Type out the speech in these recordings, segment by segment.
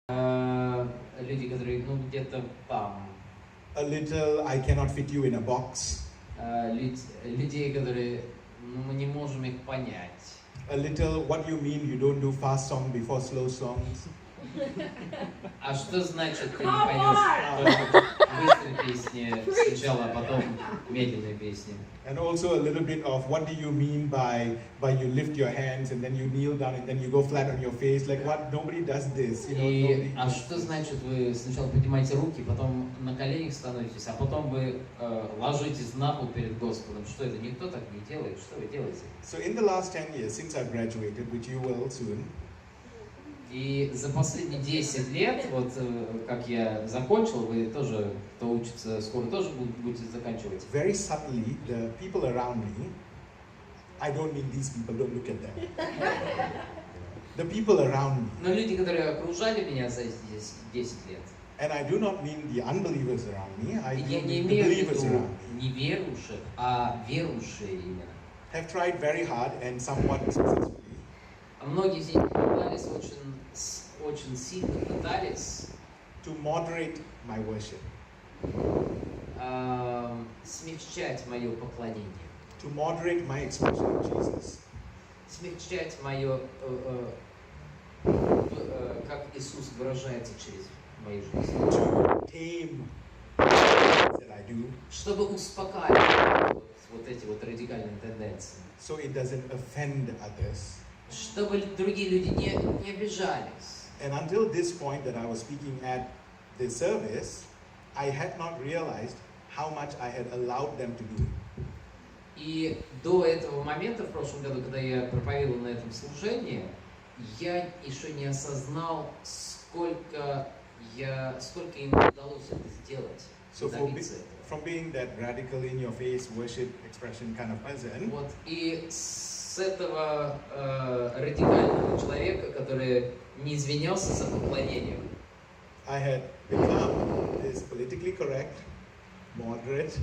Люди, которые, ну, где-то там. A little, I cannot fit you in a box. Людей, которые, ну, мы не можем их понять. A little, what you mean you don't do fast song before slow songs? А что значит ты не поешь быстрые песни сначала, а потом медленные песни? And also a little bit of what do you mean by you lift your hands and then you kneel down and then you go flat on your face? Like what? Nobody does this, you know. И, а что значит вы сначала поднимаете руки, потом на коленях становитесь, а потом вы ложитесь на пол перед Господом? Что это? Никто так не делает. Что вы делаете? So in the last 10 years, since I've graduated, which you will soon, и за последние 10 лет, вот как я закончил, вы тоже, кто учится, скоро тоже будете заканчивать. Very subtly, the people around me, I don't mean these people, don't look at them. The people around me. Но люди, которые окружали меня за 10 лет. And I do not mean the unbelievers around me, I Я не mean the имею в believers виду around me. неверующих, а верующие именно. Have tried very hard and somewhat successfully. Многие из них пытались, очень сильно пытались to moderate my worship. Смягчать мое поклонение. To moderate my expression of Jesus. Смягчать мое, как Иисус выражается через мою жизнь. To tame that I do. Чтобы успокаивать вот эти вот радикальные тенденции. So it doesn't offend others. Чтобы другие люди не обижались. And until this point that I was speaking at the service, I had not realized how much I had allowed them to do. И до этого момента, в прошлом году, когда я проповедовал на этом служении, я еще не осознал, сколько им удалось это сделать. So from being that radical in your face worship expression kind of person. Вот, и с этого радикального человека, который не извинялся за поклонение, I had become this politically correct, moderate.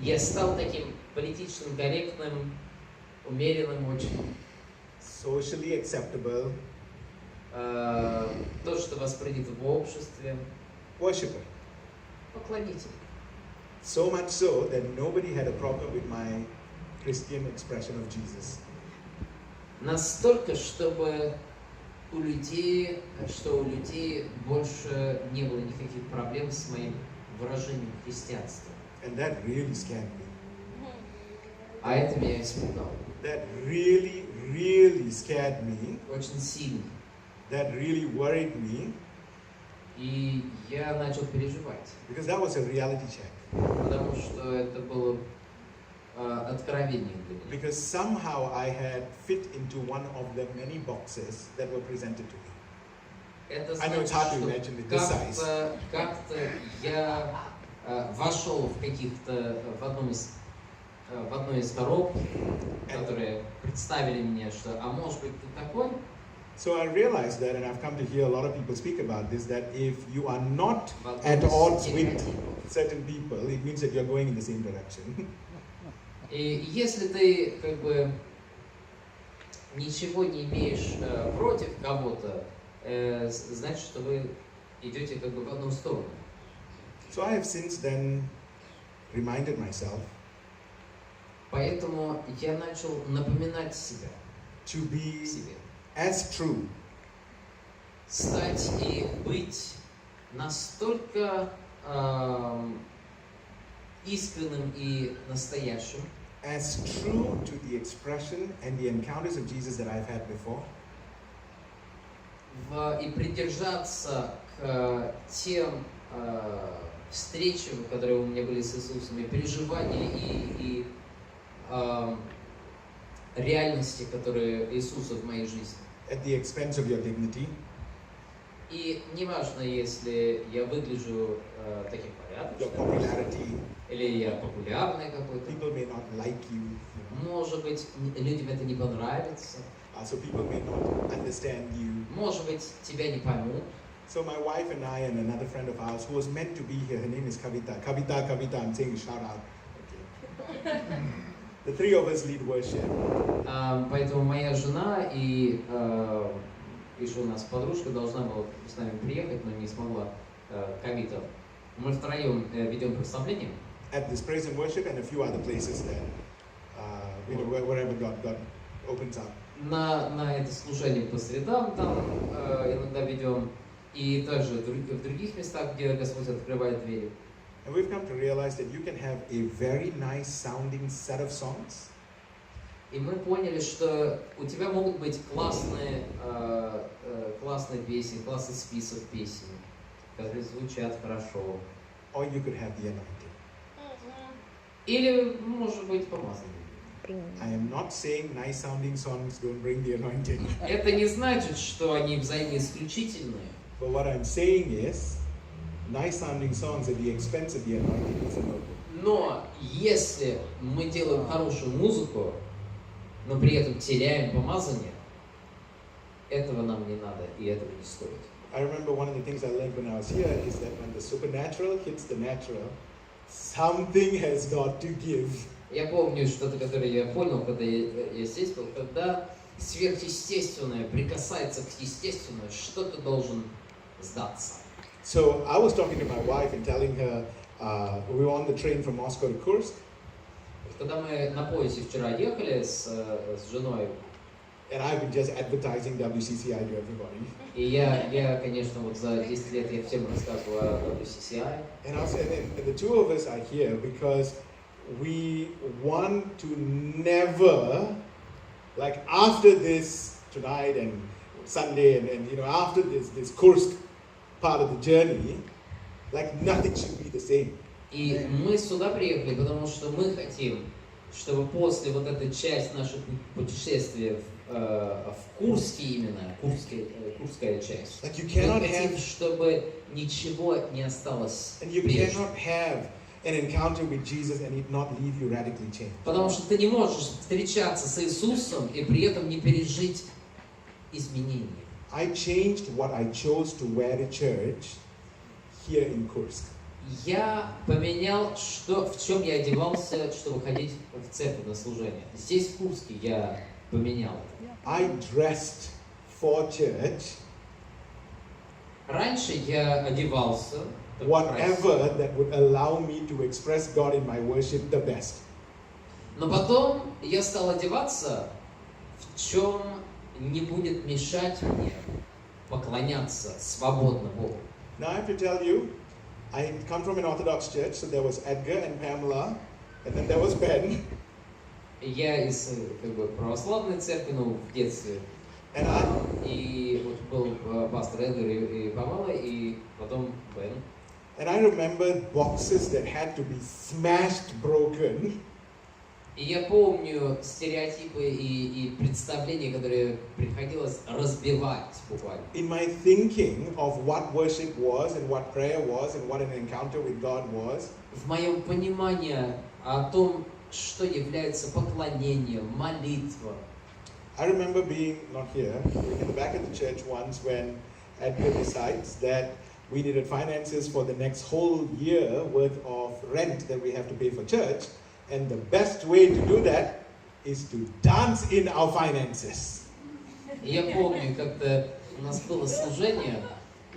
Я стал таким политически корректным, умеренным очень. Socially acceptable. То, что воспринято в обществе. Worshipper. Поклонитель. So much so that nobody had a problem with my Christian expression of Jesus. Настолько, чтобы у людей больше не было никаких проблем с моим выражением христианства. And that really scared me. А это меня испугало. That really, really scared me. Очень сильно. That really worried me. И я начал переживать. Because that was a reality check. Потому что это было откровение для меня. Because somehow I had fit into one of the many boxes that were presented to me. Это I know it's hard to imagine with this size. Как-то я вошел в одной из коробок, которые представили мне, что, а может быть ты такой? So I realized that, and I've come to hear a lot of people speak about this, that if you are not at odds with certain people, it means that you're going in the same direction. И если ты как бы ничего не имеешь против кого-то, значит, что вы идете как бы в одну сторону. So I have since then reminded myself. Поэтому я начал напоминать себя. To be as true. Стать и быть настолько искренним и настоящим. As true to the expression and the encounters of Jesus that I've had before. И придержаться к тем встречам, которые у меня были с Иисусом, и переживания, и реальности, которые Иисуса в моей жизни. At the expense of your dignity. И неважно, если я выгляжу таким порядочным, your popularity. Или я популярный какой-то. People may not like you. Может быть, людям это не понравится. So people may not understand you. Может быть, тебя не поймут. So my wife and I and another friend of ours who was meant to be here, her name is Kavita. Kavita, I'm saying shout out. Okay. The three of us lead worship. Поэтому моя жена и и что у нас подружка должна была с нами приехать, но не смогла ковидом. Мы втроем ведем прославление. At this praise and worship and a few other places that, wherever God opens up. На это служение по средам там иногда ведем, и также в других местах, где Господь открывает двери. And we've come to realize that you can have a very nice sounding set of songs. И мы поняли, что у тебя могут быть классные песни, классный список песен, которые звучат хорошо. Or you could have the anointing. Или, может быть, помазание. I am not saying nice sounding songs don't bring the anointing. Это не значит, что они взаимоисключительные. But what I'm saying is, nice sounding songs at the expense of the anointing is a no-go. Но если мы делаем хорошую музыку, но при этом теряем помазание, этого нам не надо и этого не стоит. I remember one of the things I learned when I was here is that when the supernatural hits the natural, something has got to give. Я помню что-то, которое я понял, когда я здесь был, когда сверхъестественное прикасается к естественному, что-то должен сдаться. So I was talking to my wife and telling her we were on the train from Moscow to Kursk. Когда мы на поезде вчера ехали с женой, and I've been just advertising WCCI to everybody. И я, конечно, вот за 10 лет я всем рассказывал о WCCI. And the two of us are here because we want to never, like after this tonight and Sunday and after this Kursk part of the journey, like nothing should be the same. И мы сюда приехали, потому что мы хотим, чтобы после вот этой части нашего путешествия в Курске именно, курская часть, like you мы cannot хотим, have, чтобы ничего не осталось and you прежним. cannot have an encounter with Jesus and it not leave you radically changed. Потому что ты не можешь встречаться с Иисусом и при этом не пережить изменения. I changed what I chose to wear to church here in Kursk. Я поменял, в чем я одевался, чтобы ходить в церковь на служение. Здесь, в Курске, я поменял это. I dressed for church Раньше я одевался, whatever that would allow me to express God in my worship the best. но потом я стал одеваться, в чем не будет мешать мне поклоняться свободно Богу. Now I have to tell you, I come from an Orthodox church, so there was Edgar and Pamela, and then there was Ben. Я из православной церкви, в детстве. И вот был пастор Эдгар и Памела, и потом Бен. And I remember boxes that had to be smashed, broken. И я помню стереотипы и представления, которые приходилось разбивать буквально. In my thinking of what worship was and what prayer was and what an encounter with God was, В моем понимании о том, что является поклонением, молитва. I remember being, not here, being in the back of the church once when Edgar decides that we needed finances for the next whole year worth of rent that we have to pay for church. And the best way to do that is to dance in our finances. Я помню, как-то у нас было служение,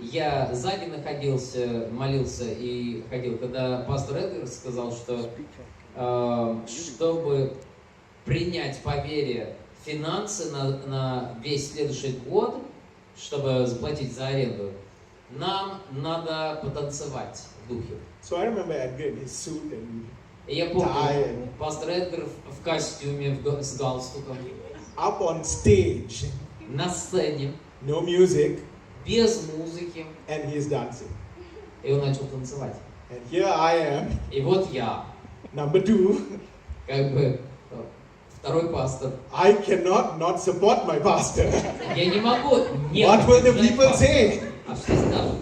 я сзади находился, молился и ходил, когда пастор Эдгар сказал, что чтобы принять по вере финансы на весь следующий год, чтобы заплатить за аренду, нам надо потанцевать в духе. So I remember Edgar in his suit and И я помню, пастор Эдгар в костюме, с галстуком, up on stage, на сцене, no music, без музыки, and he is dancing. и он начал танцевать. And here I am, И вот я, number two. как бы второй пастор. I cannot not support my pastor. Я не могу не What will the поддержать people пастора. say? А что скажут?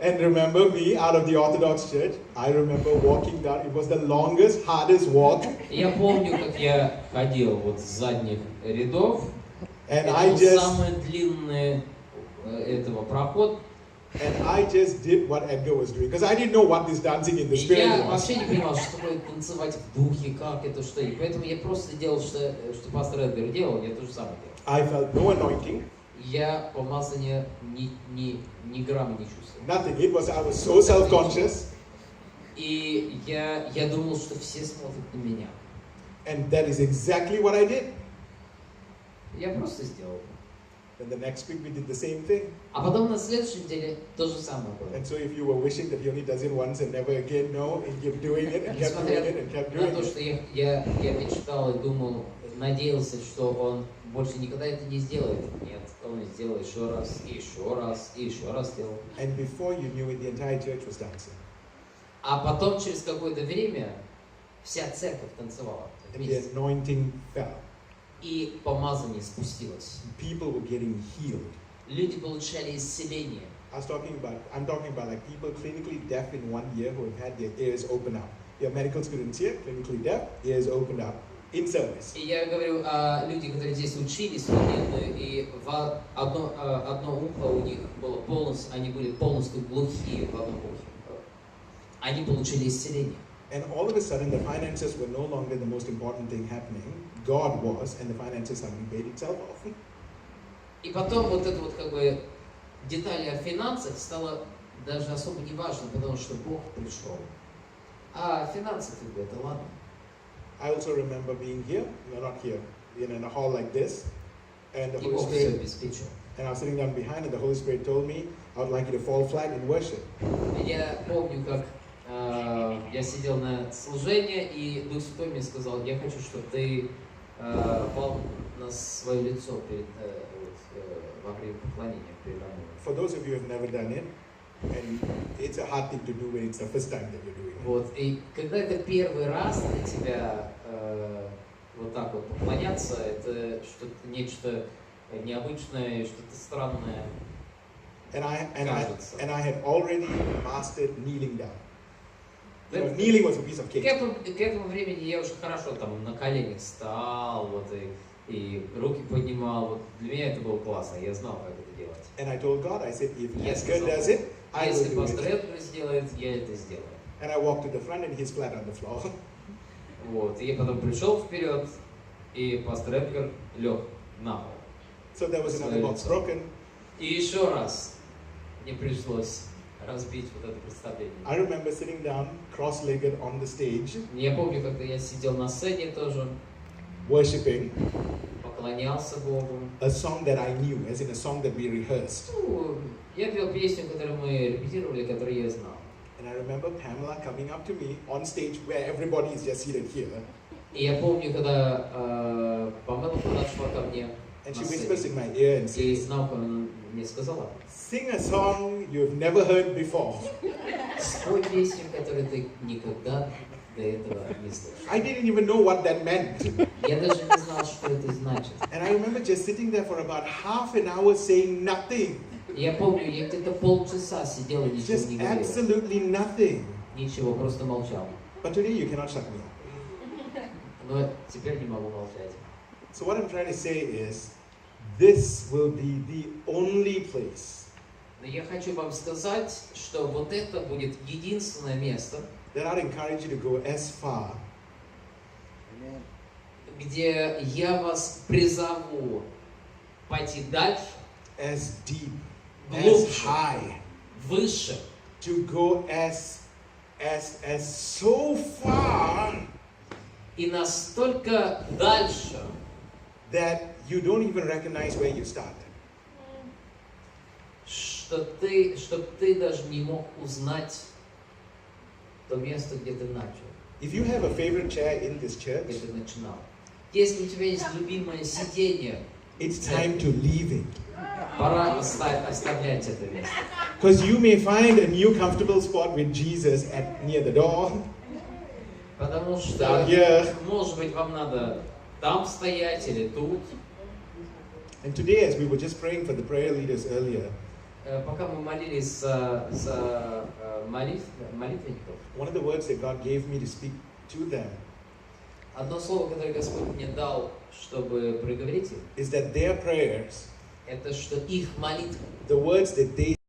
And remember me out of the Orthodox Church, I remember walking down, it was the longest, hardest walk. Я помню, как я ходил вот с задних рядов. And Это I был just самый длинный этого проход. did what Edgar was doing. Because I didn't know what this dancing in the И spirit я was. вообще не понимал, что такое танцевать в духе, как это, что. И поэтому я просто делал, что пастор Эдгар делал, я то же самое делал. I felt no anointing. я помазания ни грамма не чувствовал. Nothing. I was so self-conscious. И я думал, что все смотрят на меня. And that is exactly what I did. Я просто сделал. Then the next week we did the same thing. А потом на следующей неделе то же самое было. And so if you were wishing that he only does it once and never again, no, he kept doing it and kept doing it and kept doing на то, it. что я мечтал и думал, надеялся, что он больше никогда это не сделает. Нет, он сделал еще раз, и еще раз, и еще раз сделал. And before you knew it, the entire church was dancing. А потом, через какое-то время, вся церковь танцевала. And the anointing fell. И помазание спустилось. People were getting healed. Люди получали исцеление. I'm talking about like people clinically deaf in 1 year who have had their ears open up. You have medical students here, clinically deaf, ears opened up in service. И я говорю о людях, которые здесь учились, студенты, и одно ухо у них было полностью, они были полностью глухие в одном ухе. Они получили исцеление. And all of a sudden, the finances were no longer the most important thing happening. God was, and the finances suddenly paid itself off. И потом вот это вот как бы детали о финансах стало даже особо не важно, потому что Бог пришел. А финансы как бы это ладно. I also remember being here, no, not here, in a hall like this, and the И Holy Бог все Spirit, обеспечил. and I was sitting down behind, and the Holy Spirit told me, I would like you to fall flat in worship. Я помню, как я сидел на служении, и Дух Святой мне сказал, я хочу, чтобы ты пал на свое лицо во время поклонения передо мной. For those of you who have never done it, and it's a hard thing to do when it's the first time that you're doing it. Вот, и когда это первый раз для тебя вот так вот поклоняться, это что-то, нечто необычное, что-то странное. And I had already mastered kneeling down. You know, К kneeling was a piece of cake. этому времени я уже хорошо там на коленях встал, вот, и руки поднимал. Вот, для меня это было классно, я знал, как это делать. And I told God, I said, if Я Esker сказал, does it, I will если do пастор it. это сделает, я это сделаю. And I walked to the front, and he's flat on the floor. Вот, и я потом пришел вперед, и пастор Эдгар лег на пол. So there was another box broken. И еще раз мне пришлось разбить вот это представление. I remember sitting down, cross-legged on the stage, Я помню, когда я сидел на сцене тоже, worshiping поклонялся Богу. a song that I knew, as in a song that we rehearsed. Ну, я пел песню, которую мы репетировали, которую я знал. And I remember Pamela coming up to me on stage where everybody is just seated here. И я помню, когда Памела подошла ко мне And на she whispers in сцене, my ear and и says, на ухо она мне сказала, sing a song you've never heard before. спой песню, которую ты никогда до этого не слышал. I didn't even know what that meant. Я даже не знал, что это значит. And I remember just sitting there for about half an hour saying nothing. Я помню, я где-то полчаса сидел и ничего Just не говорил. absolutely nothing. Ничего, просто молчал. But today you cannot shut me up. Но теперь не могу молчать. So what I'm trying to say is, this will be the only place Но я хочу вам сказать, что вот это будет единственное место, that I'd encourage you to go as far где я вас призову пойти дальше, as deep, as глубже, high, выше, to go as so far и настолько дальше, that you don't even recognize where you start. что ты даже не мог узнать то место, где ты начал, If you have a favorite chair in this church, где ты начинал. Если у тебя есть любимое сиденье, it's time to leave it. пора оставлять это место. Because you may find a new comfortable spot with Jesus near the door. Потому Down что, here. может быть, вам надо там стоять или тут. And today, as we were just praying for the prayer leaders earlier, Пока мы молились за молитвенников, one of the words that God gave me to speak to them одно слово, которое Господь мне дал, чтобы проговорить их, is that their prayers, это что их молитвы, the words that they